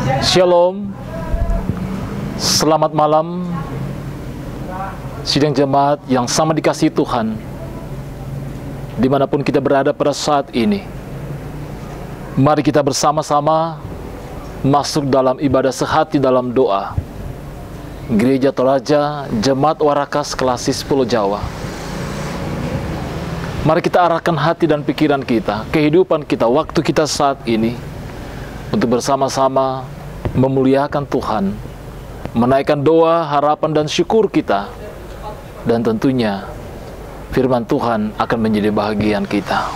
Shalom, selamat malam sidang jemaat yang sama dikasihi Tuhan, dimanapun kita berada pada saat ini. Mari kita bersama-sama masuk dalam ibadah sehati dalam doa Gereja Toraja Jemaat Warakas Klasis Pulau Jawa. Mari kita arahkan hati dan pikiran kita, kehidupan kita, waktu kita saat ini untuk bersama-sama memuliakan Tuhan, menaikkan doa, harapan, dan syukur kita. Dan tentunya firman Tuhan akan menjadi bahagian kita.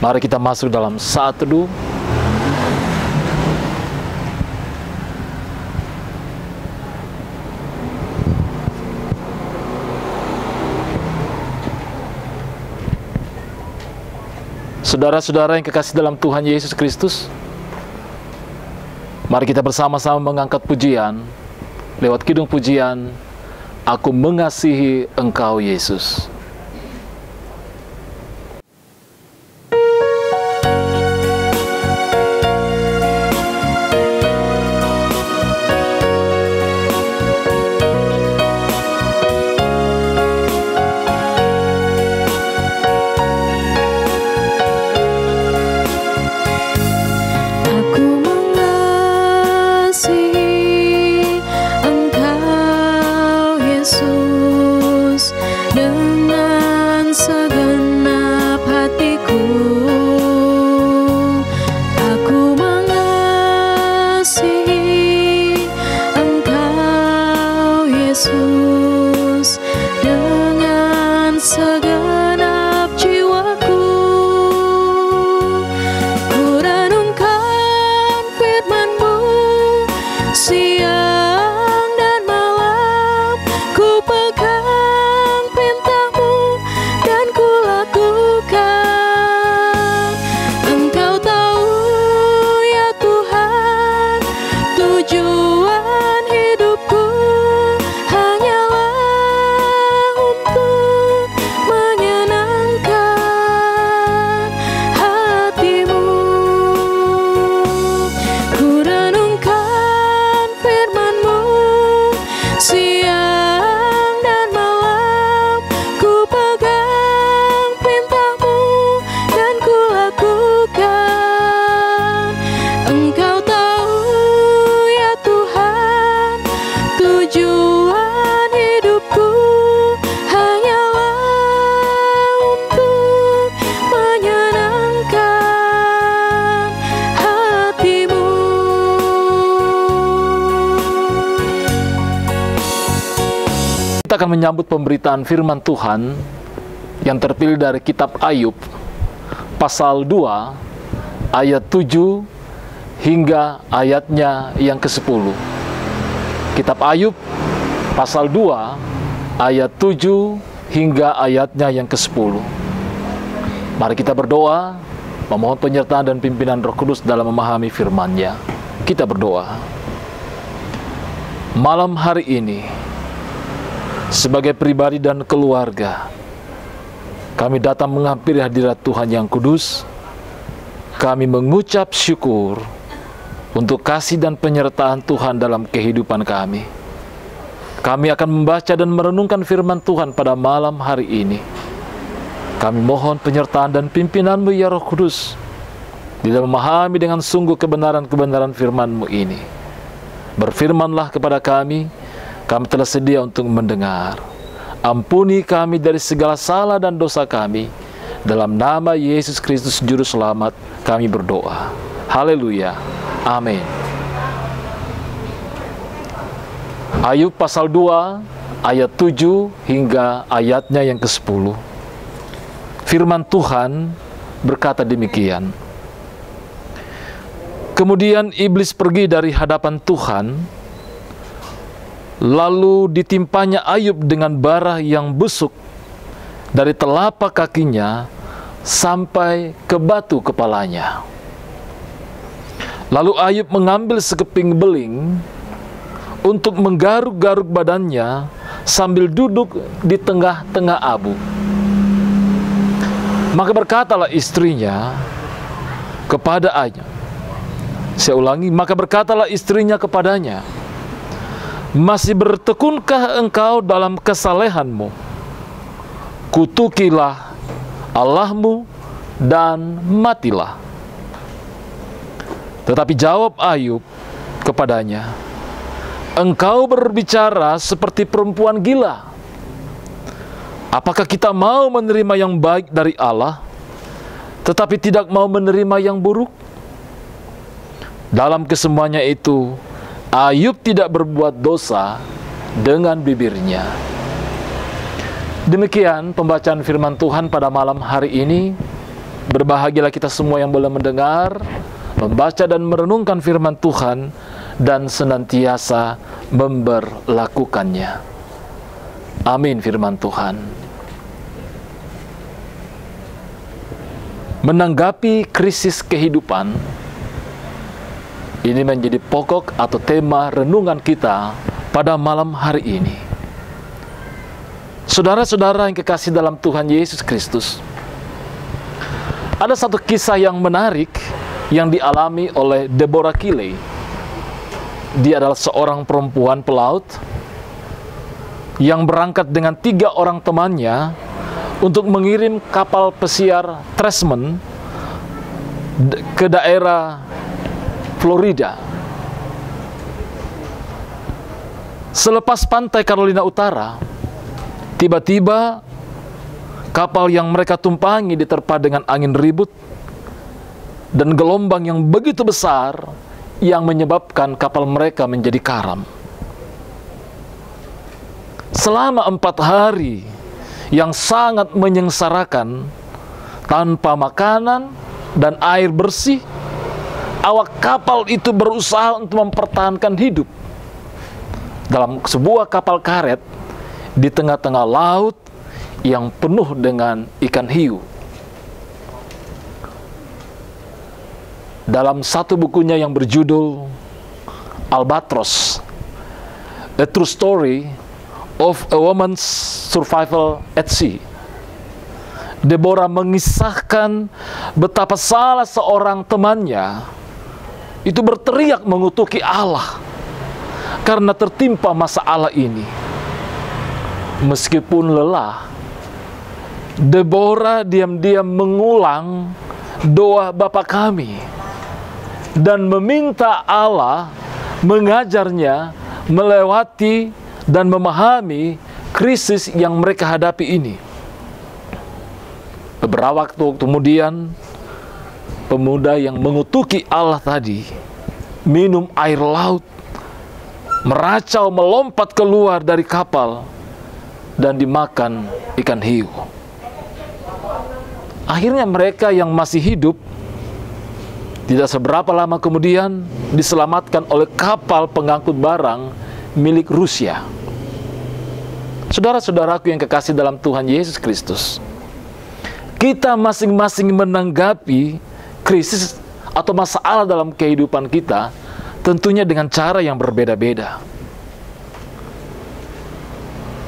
Mari kita masuk dalam saat teduh. Saudara-saudara yang kekasih dalam Tuhan Yesus Kristus, mari kita bersama-sama mengangkat pujian lewat kidung pujian, Aku Mengasihi Engkau Yesus. Kita akan menyambut pemberitaan firman Tuhan yang terpilih dari kitab Ayub pasal 2 ayat 7 hingga ayatnya yang ke-10. Kitab Ayub pasal 2 ayat 7 hingga ayatnya yang ke-10. Mari kita berdoa, memohon penyertaan dan pimpinan Roh Kudus dalam memahami firman-Nya. Kita berdoa. Malam hari ini, sebagai pribadi dan keluarga, kami datang menghampiri hadirat Tuhan yang kudus. Kami mengucap syukur untuk kasih dan penyertaan Tuhan dalam kehidupan kami. Kami akan membaca dan merenungkan firman Tuhan pada malam hari ini. Kami mohon penyertaan dan pimpinan-Mu ya Roh Kudus, di dalam memahami dengan sungguh kebenaran-kebenaran firman-Mu ini. Berfirmanlah kepada kami telah sedia untuk mendengar. Ampuni kami dari segala salah dan dosa kami. Dalam nama Yesus Kristus Juru Selamat kami berdoa. Haleluya. Amin. Ayub pasal 2 ayat 7 hingga ayatnya yang ke-10. Firman Tuhan berkata demikian. Kemudian iblis pergi dari hadapan Tuhan. Lalu ditimpanya Ayub dengan bara yang busuk dari telapak kakinya sampai ke batu kepalanya. Lalu Ayub mengambil sekeping beling untuk menggaruk-garuk badannya sambil duduk di tengah-tengah abu. Maka berkatalah istrinya kepada Ayub, Saya ulangi, maka berkatalah istrinya kepadanya, masih bertekunkah engkau dalam kesalehanmu? Kutukilah Allahmu dan matilah. Tetapi jawab Ayub kepadanya, engkau berbicara seperti perempuan gila. Apakah kita mau menerima yang baik dari Allah, tetapi tidak mau menerima yang buruk? Dalam kesemuanya itu, Ayub tidak berbuat dosa dengan bibirnya. Demikian pembacaan firman Tuhan pada malam hari ini. Berbahagialah kita semua yang boleh mendengar, membaca dan merenungkan firman Tuhan, dan senantiasa memberlakukannya. Amin firman Tuhan. Menanggapi krisis kehidupan, ini menjadi pokok atau tema renungan kita pada malam hari ini. Saudara-saudara yang kekasih dalam Tuhan Yesus Kristus, ada satu kisah yang menarik yang dialami oleh Deborah Killey. Dia adalah seorang perempuan pelaut yang berangkat dengan 3 orang temannya untuk mengirim kapal pesiar Tresman ke daerah Florida. Selepas pantai Carolina Utara, tiba-tiba kapal yang mereka tumpangi diterpa dengan angin ribut dan gelombang yang begitu besar yang menyebabkan kapal mereka menjadi karam. Selama 4 hari yang sangat menyengsarakan, tanpa makanan dan air bersih, awak kapal itu berusaha untuk mempertahankan hidup dalam sebuah kapal karet di tengah-tengah laut yang penuh dengan ikan hiu. Dalam satu bukunya yang berjudul Albatross, A True Story of a Woman's Survival at Sea, Deborah mengisahkan betapa salah seorang temannya itu berteriak mengutuki Allah karena tertimpa masalah ini. Meskipun lelah, Deborah diam-diam mengulang doa Bapa kami dan meminta Allah mengajarnya melewati dan memahami krisis yang mereka hadapi ini. Beberapa waktu kemudian, pemuda yang mengutuki Allah tadi minum air laut, meracau melompat keluar dari kapal dan dimakan ikan hiu. Akhirnya mereka yang masih hidup tidak seberapa lama kemudian diselamatkan oleh kapal pengangkut barang milik Rusia. Saudara-saudaraku yang kekasih dalam Tuhan Yesus Kristus, kita masing-masing menanggapi krisis atau masalah dalam kehidupan kita tentunya dengan cara yang berbeda-beda.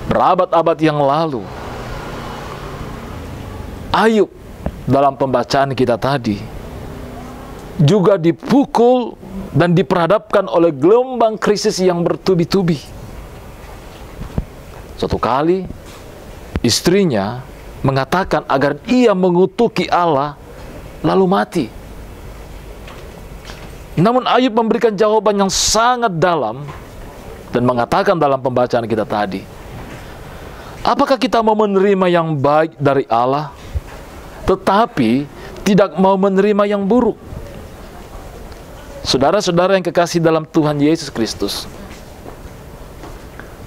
Berabad-abad yang lalu, Ayub dalam pembacaan kita tadi juga dipukul dan diperhadapkan oleh gelombang krisis yang bertubi-tubi. Suatu kali istrinya mengatakan agar ia mengutuki Allah lalu mati. Namun Ayub memberikan jawaban yang sangat dalam dan mengatakan dalam pembacaan kita tadi, apakah kita mau menerima yang baik dari Allah tetapi tidak mau menerima yang buruk? Saudara-saudara yang kekasih dalam Tuhan Yesus Kristus,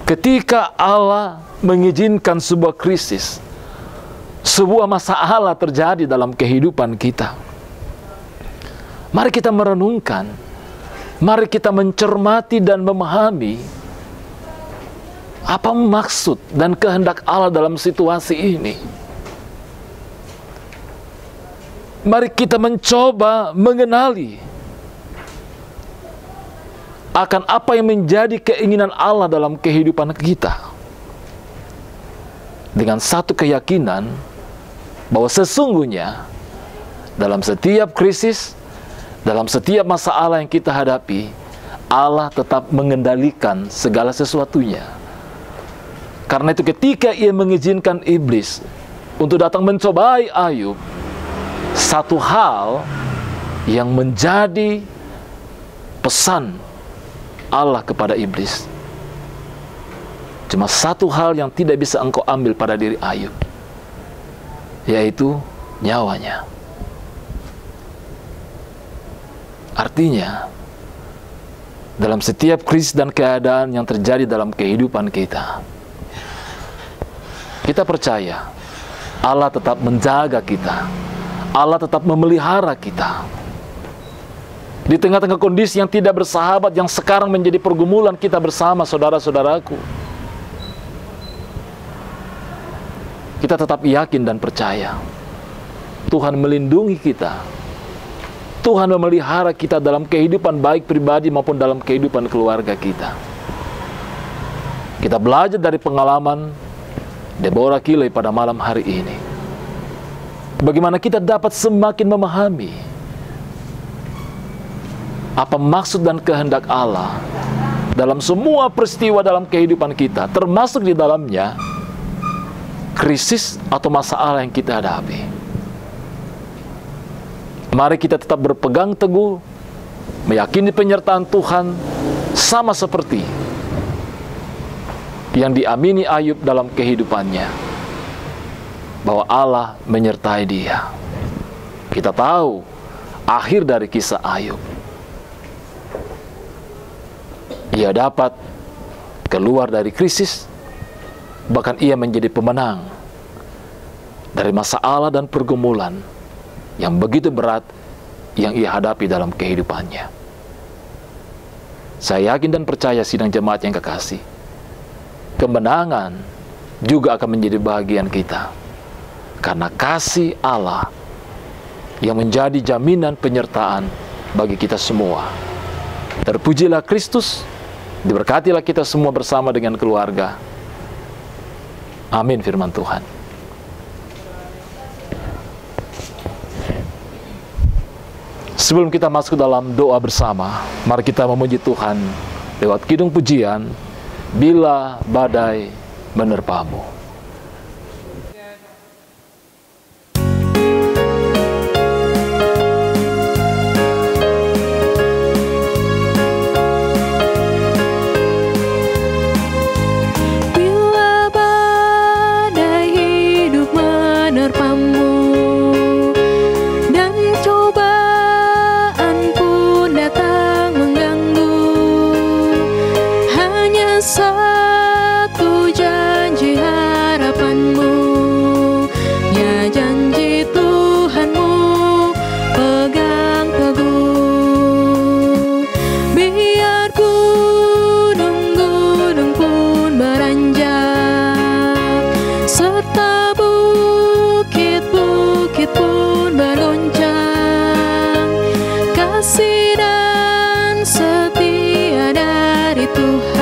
ketika Allah mengizinkan sebuah krisis, sebuah masalah terjadi dalam kehidupan kita, mari kita merenungkan, mari kita mencermati dan memahami apa maksud dan kehendak Allah dalam situasi ini. Mari kita mencoba mengenali akan apa yang menjadi keinginan Allah dalam kehidupan kita, dengan satu keyakinan bahwa sesungguhnya dalam setiap krisis, dalam setiap masalah yang kita hadapi, Allah tetap mengendalikan segala sesuatunya. Karena itu ketika Ia mengizinkan iblis untuk datang mencobai Ayub, satu hal yang menjadi pesan Allah kepada iblis, cuma satu hal yang tidak bisa engkau ambil pada diri Ayub, yaitu nyawanya. Artinya, dalam setiap krisis dan keadaan yang terjadi dalam kehidupan kita, kita percaya Allah tetap menjaga kita, Allah tetap memelihara kita. Di tengah-tengah kondisi yang tidak bersahabat yang sekarang menjadi pergumulan kita bersama, saudara-saudaraku, kita tetap yakin dan percaya Tuhan melindungi kita, Tuhan memelihara kita dalam kehidupan baik pribadi maupun dalam kehidupan keluarga kita. Kita belajar dari pengalaman Deborah Kiley pada malam hari ini, bagaimana kita dapat semakin memahami apa maksud dan kehendak Allah dalam semua peristiwa dalam kehidupan kita, termasuk di dalamnya krisis atau masalah yang kita hadapi. Mari kita tetap berpegang teguh, meyakini penyertaan Tuhan, sama seperti yang diamini Ayub dalam kehidupannya, bahwa Allah menyertai dia. Kita tahu akhir dari kisah Ayub, ia dapat keluar dari krisis, bahkan ia menjadi pemenang dari masalah dan pergumulan yang begitu berat yang ia hadapi dalam kehidupannya. Saya yakin dan percaya sidang jemaat yang kekasih, kemenangan juga akan menjadi bagian kita, karena kasih Allah yang menjadi jaminan penyertaan bagi kita semua. Terpujilah Kristus, diberkatilah kita semua bersama dengan keluarga. Amin firman Tuhan. Sebelum kita masuk dalam doa bersama, mari kita memuji Tuhan lewat kidung pujian, Bila Badai Menerpamu. Satu janji harapanmu, ya janji Tuhanmu, pegang teguh. Biar gunung-gunung pun beranjak, serta bukit-bukit pun bergoncang, kasih dan setia dari Tuhan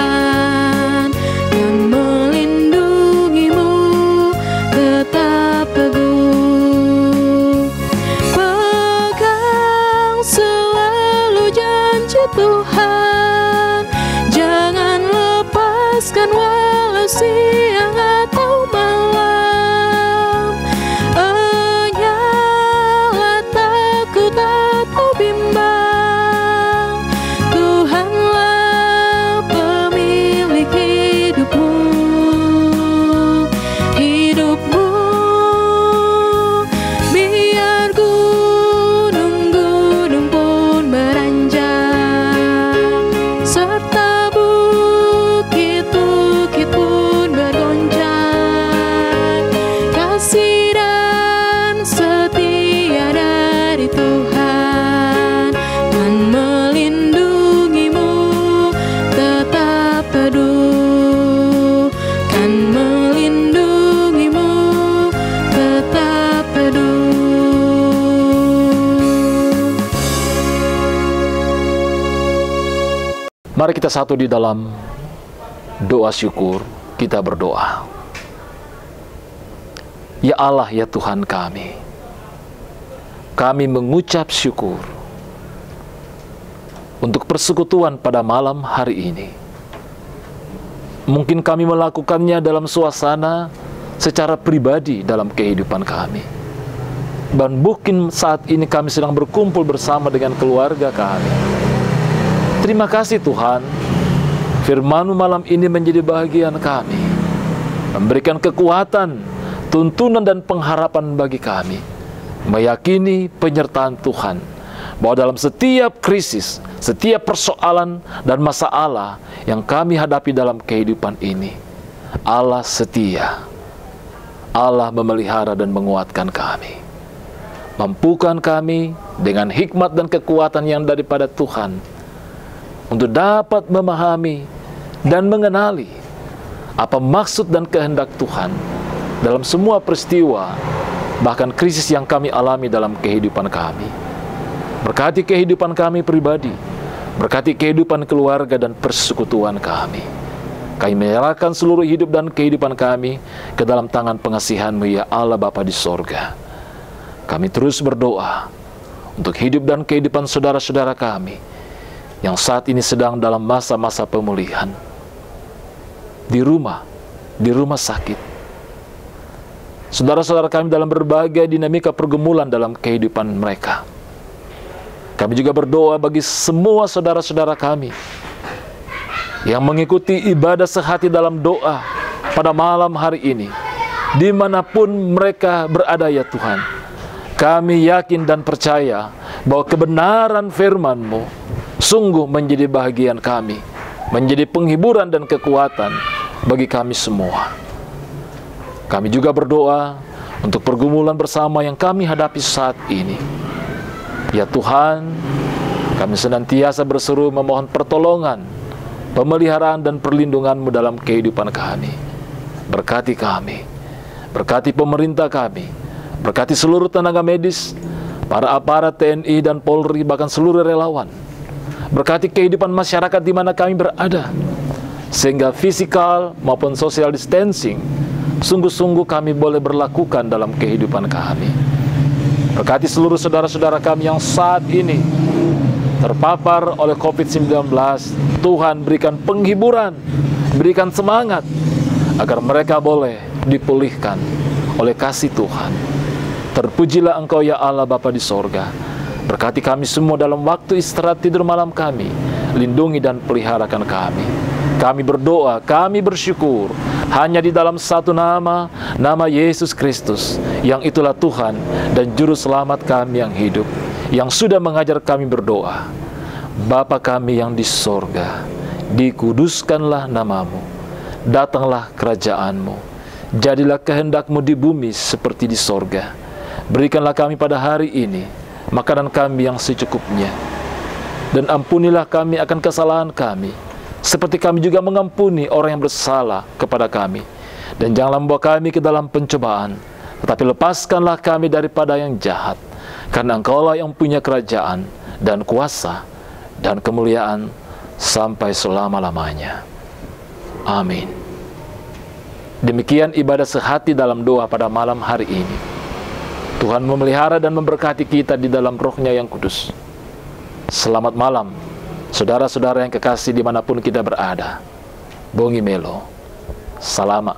Tuhan. Jangan lepaskan walau siang atau malam, enyala takut atau bimbang, Tuhanlah pemilik hidupmu. Hidupmu biar gunung-gunung pun beranjak, serta bukit-bukit pun bergoncang, kasih dan setia dari Tuhan kan melindungimu, tetap teduh, kan melindungimu, tetap teduh. Mari kita satu di dalam doa syukur, kita berdoa. Ya Allah, ya Tuhan kami mengucap syukur untuk persekutuan pada malam hari ini. Mungkin kami melakukannya dalam suasana secara pribadi dalam kehidupan kami. Dan mungkin saat ini kami sedang berkumpul bersama dengan keluarga kami. Terima kasih Tuhan, firman-Mu malam ini menjadi bahagian kami, memberikan kekuatan, tuntunan dan pengharapan bagi kami, meyakini penyertaan Tuhan, bahwa dalam setiap krisis, setiap persoalan dan masalah yang kami hadapi dalam kehidupan ini, Allah setia. Allah memelihara dan menguatkan kami. Mampukan kami dengan hikmat dan kekuatan yang daripada Tuhan untuk dapat memahami dan mengenali apa maksud dan kehendak Tuhan dalam semua peristiwa, bahkan krisis yang kami alami dalam kehidupan kami. Berkati kehidupan kami pribadi, berkati kehidupan keluarga dan persekutuan kami. Kami menyerahkan seluruh hidup dan kehidupan kami ke dalam tangan pengasihan-Mu ya Allah Bapa di sorga. Kami terus berdoa untuk hidup dan kehidupan saudara-saudara kami yang saat ini sedang dalam masa-masa pemulihan, di rumah sakit. Saudara-saudara kami dalam berbagai dinamika pergumulan dalam kehidupan mereka. Kami juga berdoa bagi semua saudara-saudara kami yang mengikuti ibadah sehati dalam doa pada malam hari ini, dimanapun mereka berada ya Tuhan. Kami yakin dan percaya bahwa kebenaran firman-Mu sungguh menjadi bahagian kami, menjadi penghiburan dan kekuatan bagi kami semua. Kami juga berdoa untuk pergumulan bersama yang kami hadapi saat ini. Ya Tuhan, kami senantiasa berseru memohon pertolongan, pemeliharaan dan perlindungan-Mu dalam kehidupan kami. Berkati kami, berkati pemerintah kami, berkati seluruh tenaga medis, para aparat TNI dan Polri, bahkan seluruh relawan. Berkati kehidupan masyarakat di mana kami berada, sehingga fisikal maupun social distancing sungguh-sungguh kami boleh berlakukan dalam kehidupan kami. Berkati seluruh saudara-saudara kami yang saat ini terpapar oleh COVID-19. Tuhan berikan penghiburan, berikan semangat, agar mereka boleh dipulihkan oleh kasih Tuhan. Terpujilah Engkau ya Allah Bapa di sorga. Berkati kami semua dalam waktu istirahat tidur malam kami. Lindungi dan peliharakan kami. Kami berdoa, kami bersyukur hanya di dalam satu nama, nama Yesus Kristus, yang itulah Tuhan dan Juru Selamat kami yang hidup, yang sudah mengajar kami berdoa. Bapa kami yang di sorga, dikuduskanlah nama-Mu, datanglah kerajaan-Mu, jadilah kehendak-Mu di bumi seperti di sorga. Berikanlah kami pada hari ini makanan kami yang secukupnya, dan ampunilah kami akan kesalahan kami, seperti kami juga mengampuni orang yang bersalah kepada kami. Dan janganlah membawa kami ke dalam pencobaan, tetapi lepaskanlah kami daripada yang jahat, karena Engkaulah yang punya kerajaan dan kuasa dan kemuliaan sampai selama-lamanya. Amin. Demikian ibadah sehati dalam doa pada malam hari ini. Tuhan memelihara dan memberkati kita di dalam Roh-Nya yang kudus. Selamat malam, saudara-saudara yang kekasih dimanapun kita berada. Bongi Melo, salamat.